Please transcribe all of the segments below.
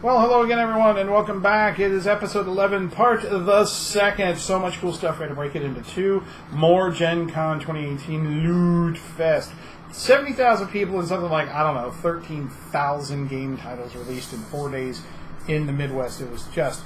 Well, hello again, everyone, and welcome back. It is episode 11, part the second. So much cool stuff. We had to break it into two more Gen Con 2018 Lootfest. 70,000 people and something like, 13,000 game titles released in 4 days in the Midwest. It was just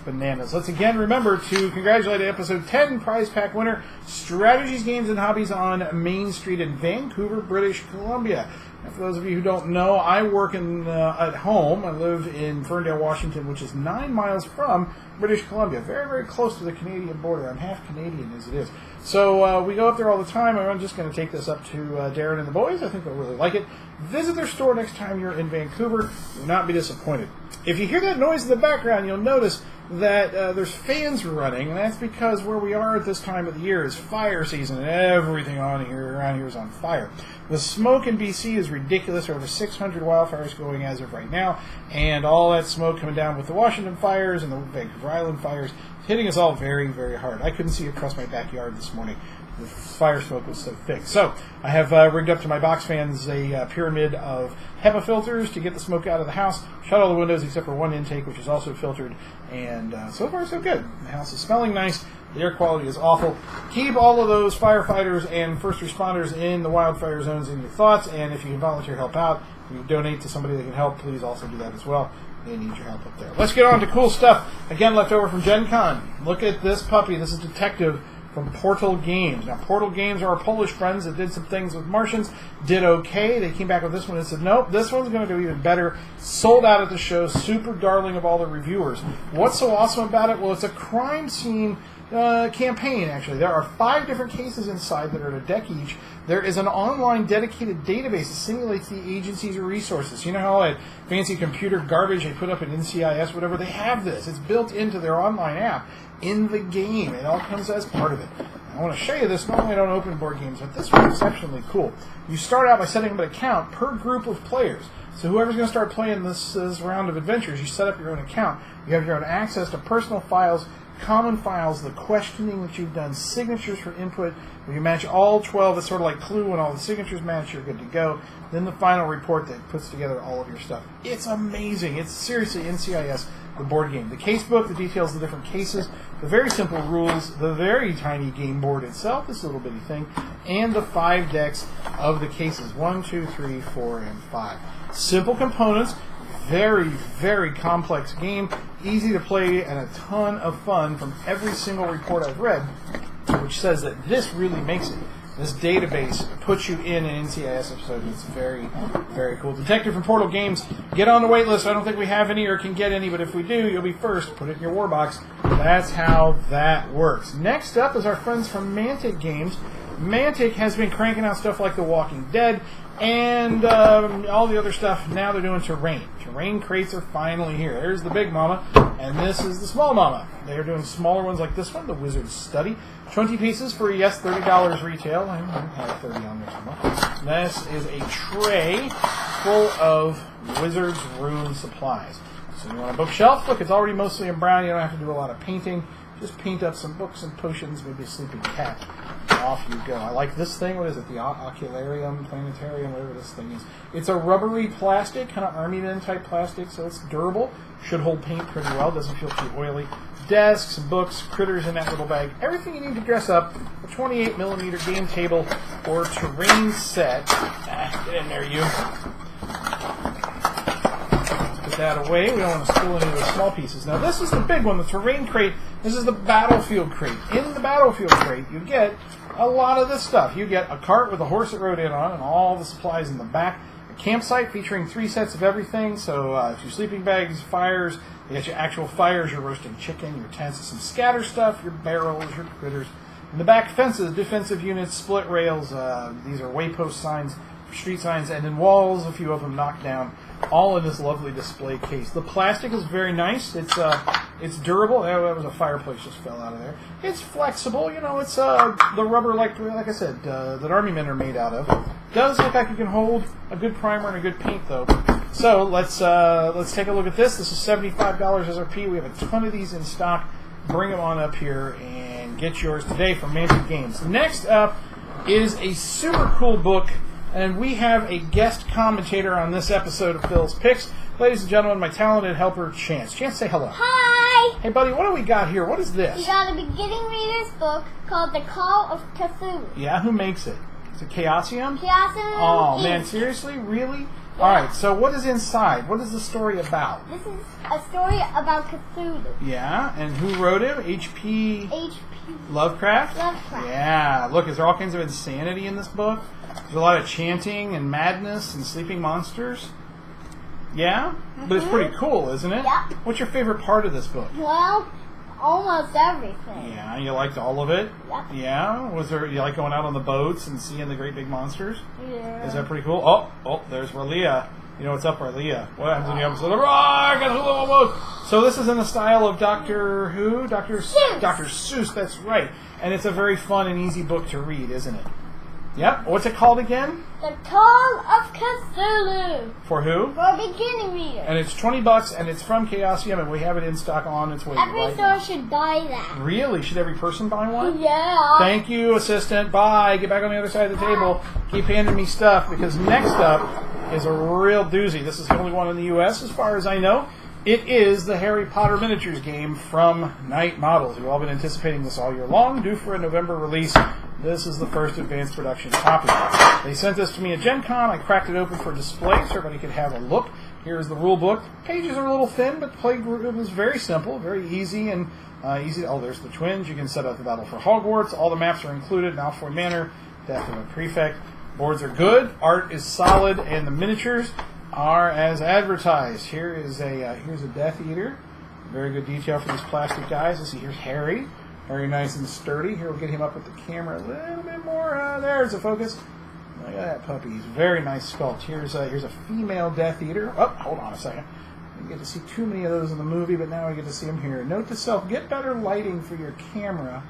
bananas. Let's again remember to congratulate episode 10 prize pack winner, Strategies, Games, and Hobbies on Main Street in Vancouver, British Columbia. And for those of you who don't know, I work at home. I live in Ferndale, Washington, which is 9 miles from British Columbia. Very, very close to the Canadian border. I'm half Canadian as it is. So we go up there all the time. I'm just going to take this up to Darren and the boys. I think they'll really like it. Visit their store next time you're in Vancouver. You'll not be disappointed. If you hear that noise in the background, you'll notice that there's fans running, and that's because where we are at this time of the year is fire season, and everything around here is on fire. The smoke in BC is ridiculous. There are over 600 wildfires going as of right now, and all that smoke coming down with the Washington fires and the Vancouver Island fires is hitting us all very, very hard. I couldn't see across my backyard this morning. The fire smoke was so thick. So I have rigged up to my box fans a pyramid of HEPA filters to get the smoke out of the house. Shut all the windows except for one intake, which is also filtered. And so far, so good. The house is smelling nice. The air quality is awful. Keep all of those firefighters and first responders in the wildfire zones in your thoughts. And if you can volunteer help out, if you donate to somebody that can help, please also do that as well. They need your help up there. Let's get on to cool stuff. Again, left over from Gen Con. Look at this puppy. This is Detective from Portal Games. Now, Portal Games are our Polish friends that did some things with Martians, did okay. They came back with this one and said, nope, this one's going to do even better. Sold out at the show, super darling of all the reviewers. What's so awesome about it? Well, it's a crime scene campaign, actually. There are 5 different cases inside that are at a deck each. There is an online dedicated database that simulates the agency's resources. You know how that fancy computer garbage they put up in NCIS, whatever? They have this. It's built into their online app in the game. It all comes as part of it. I want to show you this. Normally I don't open board games, but this one's exceptionally cool. You start out by setting up an account per group of players. So whoever's going to start playing this round of adventures, you set up your own account. You have your own access to personal files, common files, the questioning that you've done, signatures for input. When you match all 12, it's sort of like Clue. When all the signatures match, you're good to go. Then the final report that puts together all of your stuff. It's amazing. It's seriously NCIS, the board game. The case book that details the different cases, the very simple rules, the very tiny game board itself, this little bitty thing, and the 5 decks of the cases. 1, 2, 3, 4, and 5. Simple components. Very, very complex game, easy to play, and a ton of fun from every single report I've read, which says that this really makes it. This database puts you in an NCIS episode. It's very, very cool. Detective from Portal Games, get on the wait list. I don't think we have any or can get any, but if we do, you'll be first. Put it in your war box. That's how that works. Next up is our friends from Mantic Games. Mantic has been cranking out stuff like The Walking Dead and all the other stuff. Now they're doing terrain. Terrain crates are finally here. There's the big mama, and this is the small mama. They're doing smaller ones like this one, the Wizard's Study. 20 pieces for, yes, $30 retail. I have 30 on there somewhere. This is a tray full of Wizard's Room supplies. So you want a bookshelf? Look, it's already mostly in brown. You don't have to do a lot of painting. Just paint up some books and potions, maybe a sleeping cat. Off you go. I like this thing. What is it? The Ocularium, Planetarium, whatever this thing is. It's a rubbery plastic, kind of Army Men type plastic, so it's durable. Should hold paint pretty well. Doesn't feel too oily. Desks, books, critters in that little bag. Everything you need to dress up. A 28mm game table or terrain set. Get in there, you. Put that away. We don't want to spill any of the small pieces. Now, this is the big one, the terrain crate. This is the battlefield crate. In the battlefield crate, you get a lot of this stuff. You get a cart with a horse that rode in on and all the supplies in the back. A campsite featuring 3 sets of everything. So, your sleeping bags, fires, you got your actual fires, your roasting chicken, your tents, some scatter stuff, your barrels, your critters. In the back, fences, defensive units, split rails. These are waypost signs, street signs, and then walls, a few of them knocked down. All in this lovely display case. The plastic is very nice. It's durable. Oh, that was a fireplace just fell out of there. It's flexible. You know, it's the rubber, like I said, that Army Men are made out of. Does look like it can hold a good primer and a good paint, though. So let's take a look at this. This is $75 SRP. We have a ton of these in stock. Bring them on up here and get yours today from Mantic Games. Next up is a super cool book and we have a guest commentator on this episode of Phil's Picks. Ladies and gentlemen, my talented helper, Chance. Chance, say hello. Hi! Hey, buddy, what do we got here? What is this? We got a beginning reader's book called The Call of Cthulhu. Yeah, who makes it? Is it Chaosium? Chaosium. Oh, man, seriously? Really? Yeah. All right, so what is inside? What is the story about? This is a story about Cthulhu. Yeah, and who wrote it? H.P. Lovecraft? Lovecraft. Yeah, look, is there all kinds of insanity in this book? There's a lot of chanting and madness and sleeping monsters. Yeah? But it's pretty cool, isn't it? Yeah. What's your favorite part of this book? Well, almost everything. Yeah, you liked all of it? Yep. Yeah? You like going out on the boats and seeing the great big monsters? Yeah. Is that pretty cool? Oh, there's Ralia. You know what's up, Ralia? What happens in the episode of Cthulhu? So this is in the style of Doctor who? Seuss. Dr. Seuss, that's right. And it's a very fun and easy book to read, isn't it? Yep. What's it called again? The Call of Cthulhu. For who? For a beginning reader. And it's $20, and it's from Chaosium, and we have it in stock on its way. Every right store now. should buy that. Really? Should every person buy one? Yeah. Thank you, assistant. Bye. Get back on the other side of the table. Keep handing me stuff, because next up is a real doozy. This is the only one in the U.S., as far as I know. It is the Harry Potter miniatures game from Night Models. We've all been anticipating this all year long, due for a November release. This is the first advanced production copy. They sent this to me at Gen Con. I cracked it open for display so everybody could have a look. Here's the rule book. Pages are a little thin, but the play group is very simple, very easy, and easy. Oh, there's the twins. You can set up the battle for Hogwarts. All the maps are included. Malfoy Manor, Death of a Prefect. Boards are good. Art is solid, and the miniatures are as advertised. Here's a Death Eater. Very good detail for these plastic guys. Let's see, here's Harry. Very nice and sturdy. Here, we'll get him up with the camera a little bit more. There's the focus. Look at that puppy. He's very nice sculpt. Here's a female Death Eater. Oh, hold on a second. You get to see too many of those in the movie, but now we get to see them here. Note to self, get better lighting for your camera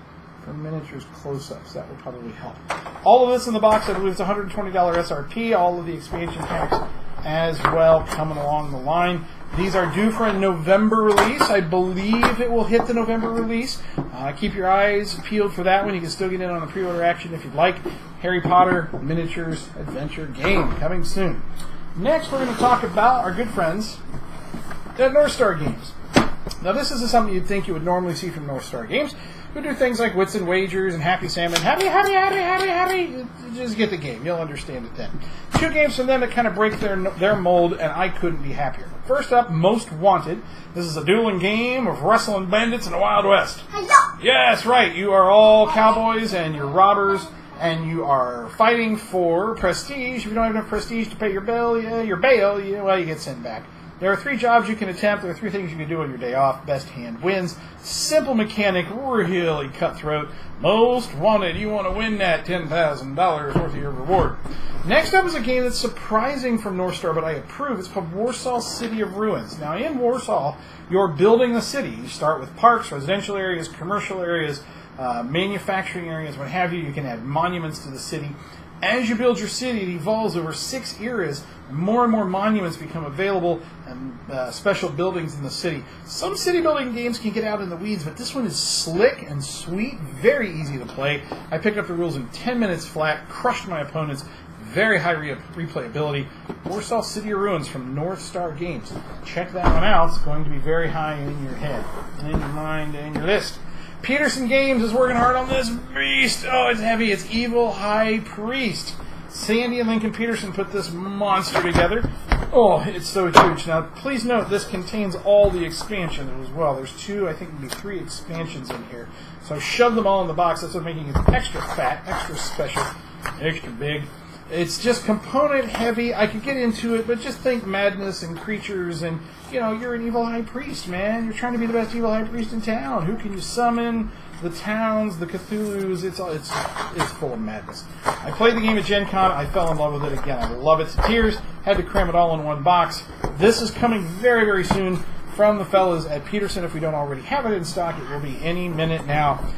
for miniatures close-ups. That will probably help. All of this in the box, I believe it's $120 SRP. All of the expansion packs as well coming along the line. These are due for a November release. I believe it will hit the November release. Keep your eyes peeled for that one. You can still get in on the pre-order action if you'd like. Harry Potter Miniatures Adventure Game coming soon. Next, we're going to talk about our good friends at North Star Games. Now, this isn't something you'd think you would normally see from North Star Games. We do things like Wits and Wagers and Happy Salmon. Happy. Just get the game. You'll understand it then. Two games from them that kind of break their mold, and I couldn't be happier. First up, Most Wanted. This is a dueling game of wrestling bandits in the Wild West. Yes, right. You are all cowboys, and you're robbers, and you are fighting for prestige. If you don't have enough prestige to pay your bail, you get sent back. There are 3 jobs you can attempt. There are 3 things you can do on your day off. Best hand wins. Simple mechanic, really cutthroat. Most Wanted. You want to win that $10,000 worth of your reward. Next up is a game that's surprising from North Star, but I approve. It's called Warsaw City of Ruins. Now, in Warsaw, you're building the city. You start with parks, residential areas, commercial areas, manufacturing areas, what have you. You can add monuments to the city. As you build your city, it evolves over 6 eras. More and more monuments become available and special buildings in the city. Some city building games can get out in the weeds, but this one is slick and sweet, very easy to play. I picked up the rules in 10 minutes flat, crushed my opponents, very high replayability. Warsaw City of Ruins from North Star Games. Check that one out. It's going to be very high in your head, in your mind, and your list. Peterson Games is working hard on this beast. Oh, it's heavy. It's Evil High Priest. Sandy and Lincoln Peterson put this monster together. Oh, it's so huge. Now, please note, this contains all the expansions as well. There's 2, I think maybe 3 expansions in here. So I shoved them all in the box. That's what's making it extra fat, extra special, extra big. It's just component heavy. I could get into it, but just think madness and creatures and, you're an evil high priest, man. You're trying to be the best evil high priest in town. Who can you summon? The towns, the Cthulhus, it's full of madness. I played the game at Gen Con. I fell in love with it again. I love it to tears. Had to cram it all in one box. This is coming very, very soon from the fellas at Peterson. If we don't already have it in stock, it will be any minute now.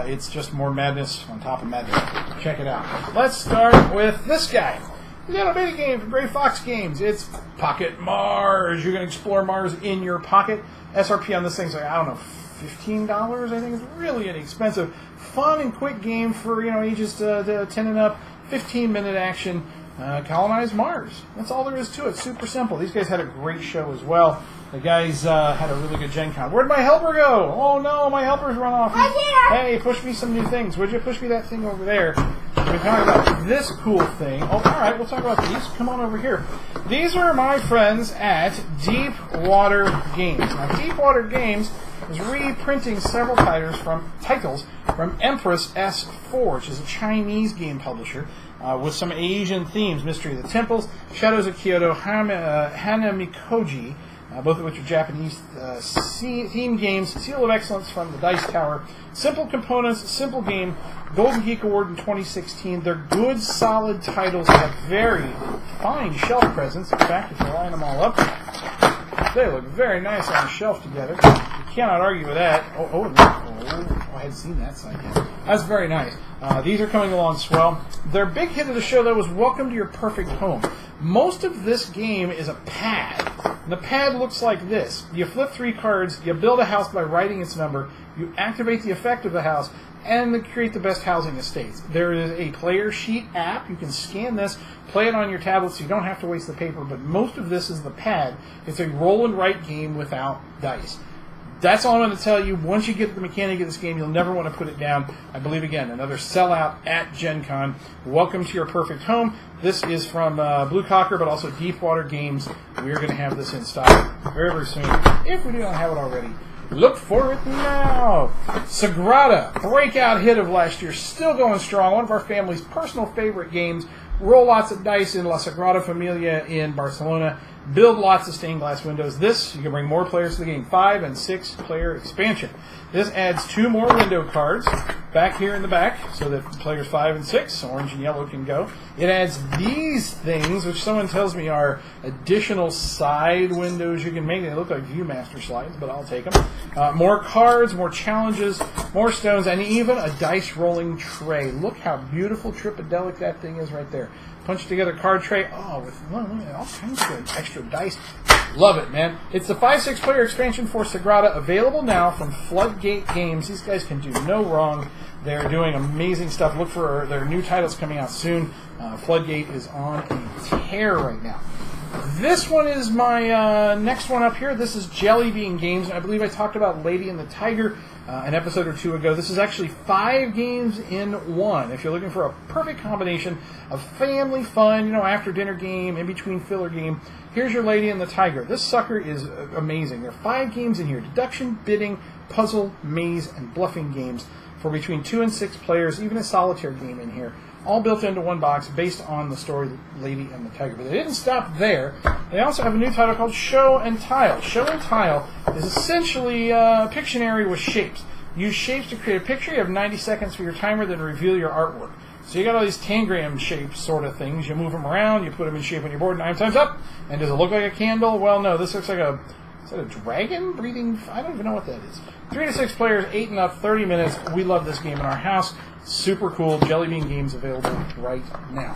It's just more madness on top of madness. Check it out. Let's start with this guy. We got a mini game from Gray Fox Games. It's Pocket Mars. You're going to explore Mars in your pocket. SRP on this thing's like, I don't know, $15. I think it's really inexpensive. Fun and quick game for ages 10 and up. 15-minute action. colonize Mars. That's all there is to it. Super simple. These guys had a great show as well. The guys had a really good Gen Con. Where'd my helper go? Oh no, my helper's run off. Right here. Hey, push me some new things. Would you push me that thing over there? We're talking about this cool thing. Oh, all right, we'll talk about these. Come on over here. These are my friends at Deep Water Games. Now, Deep Water Games is reprinting several titles from Empress S4, which is a Chinese game publisher with some Asian themes: Mystery of the Temples, Shadows of Kyoto, Hanamikoji, both of which are Japanese theme games. Seal of Excellence from the Dice Tower. Simple components, simple game. Golden Geek Award in 2016. They're good, solid titles that have very fine shelf presence. In fact, if you line them all up, they look very nice on a shelf together. You cannot argue with that. I hadn't seen that side yet. That's very nice. These are coming along swell. Their big hit of the show, though, was Welcome to Your Perfect Home. Most of this game is a pad. And the pad looks like this. You flip 3 cards, you build a house by writing its number, you activate the effect of the house, and then create the best housing estates. There is a player sheet app. You can scan this, play it on your tablet so you don't have to waste the paper, but most of this is the pad. It's a roll and write game without dice. That's all I'm going to tell you. Once you get the mechanic of this game, you'll never want to put it down. I believe, again, another sellout at Gen Con. Welcome to Your Perfect Home. This is from Blue Cocker, but also Deepwater Games. We're going to have this in stock very, very soon, if we do not have it already. Look for it now. Sagrada, breakout hit of last year, still going strong. One of our family's personal favorite games. Roll lots of dice in La Sagrada Familia in Barcelona. Build lots of stained glass windows. This, you can bring more players to the game. 5 and 6 player expansion. This adds 2 more window cards back here in the back so that players 5 and 6, orange and yellow, can go. It adds these things, which someone tells me are additional side windows you can make. They look like Viewmaster slides, but I'll take them. More cards, more challenges, more stones, and even a dice rolling tray. Look how beautiful Tripadelic that thing is right there. Punch together card tray. Oh, with look at all kinds of extra dice. Love it, man. It's the 5-6 player expansion for Sagrada, available now from Floodgate Games. These guys can do no wrong. They're doing amazing stuff. Look for their new titles coming out soon. Floodgate is on a tear right now. This one is my next one up here. This is Jelly Bean Games. I believe I talked about Lady and the Tiger an episode or 2 ago. This is actually 5 games in one. If you're looking for a perfect combination of family fun, after dinner game, in between filler game, here's your Lady and the Tiger. This sucker is amazing. There are 5 games in here: deduction, bidding, puzzle, maze, and bluffing games for between 2 and 6 players, even a solitaire game in here. All built into one box based on the story Lady and the Tiger. But they didn't stop there. They also have a new title called Show and Tile. Show and Tile is essentially Pictionary with shapes. Use shapes to create a picture. You have 90 seconds for your timer, then reveal your artwork. So you got all these tangram shaped sort of things. You move them around, you put them in shape on your board 9 times up. And does it look like a candle? Well, no. This looks like is that a dragon breathing? I don't even know what that is. 3 to 6 players, 8 and up, 30 minutes. We love this game in our house. Super cool. Jelly Bean Games available right now.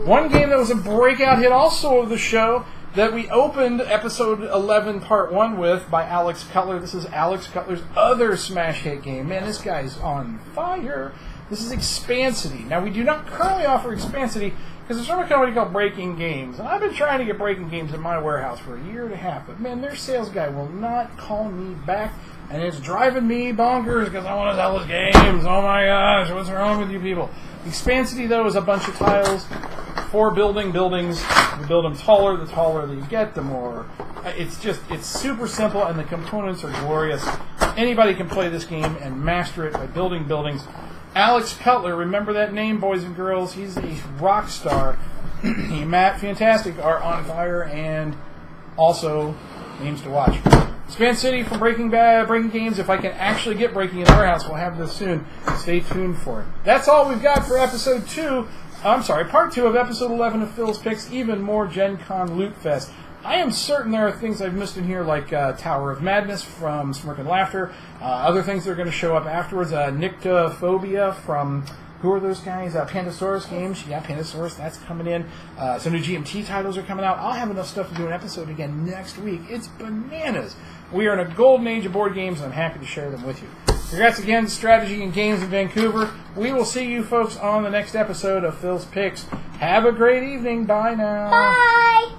One game that was a breakout hit also of the show that we opened episode 11 part 1 with by Alex Cutler. This is Alex Cutler's other smash hit game. Man, this guy's on fire. This is Expansity. Now, we do not currently offer Expansity because there's from a company called Breaking Games. And I've been trying to get Breaking Games in my warehouse for a year and a half. But, man, their sales guy will not call me back. And it's driving me bonkers because I want to sell his games. Oh, my gosh. What's wrong with you people? Expansity, though, is a bunch of tiles for building buildings. You build them taller. The taller that you get, the more. It's super simple, and the components are glorious. Anybody can play this game and master it by building buildings. Alex Cutler, remember that name, boys and girls. He's a rock star. He, Matt, fantastic, are on fire, and also names to watch. Expansity from Breaking Games. If I can actually get Breaking in the warehouse, we'll have this soon. Stay tuned for it. That's all we've got for episode 2. Part 2 of episode 11 of Phil's Picks. Even more Gen Con Lootfest. I am certain there are things I've missed in here, like Tower of Madness from Smirk and Laughter. Other things that are going to show up afterwards. Nyctophobia from, who are those guys? Pandasaurus Games. Yeah, Pandasaurus, that's coming in. Some new GMT titles are coming out. I'll have enough stuff to do an episode again next week. It's bananas. We are in a golden age of board games, and I'm happy to share them with you. Congrats again to Strategy and Games in Vancouver. We will see you folks on the next episode of Phil's Picks. Have a great evening. Bye now. Bye.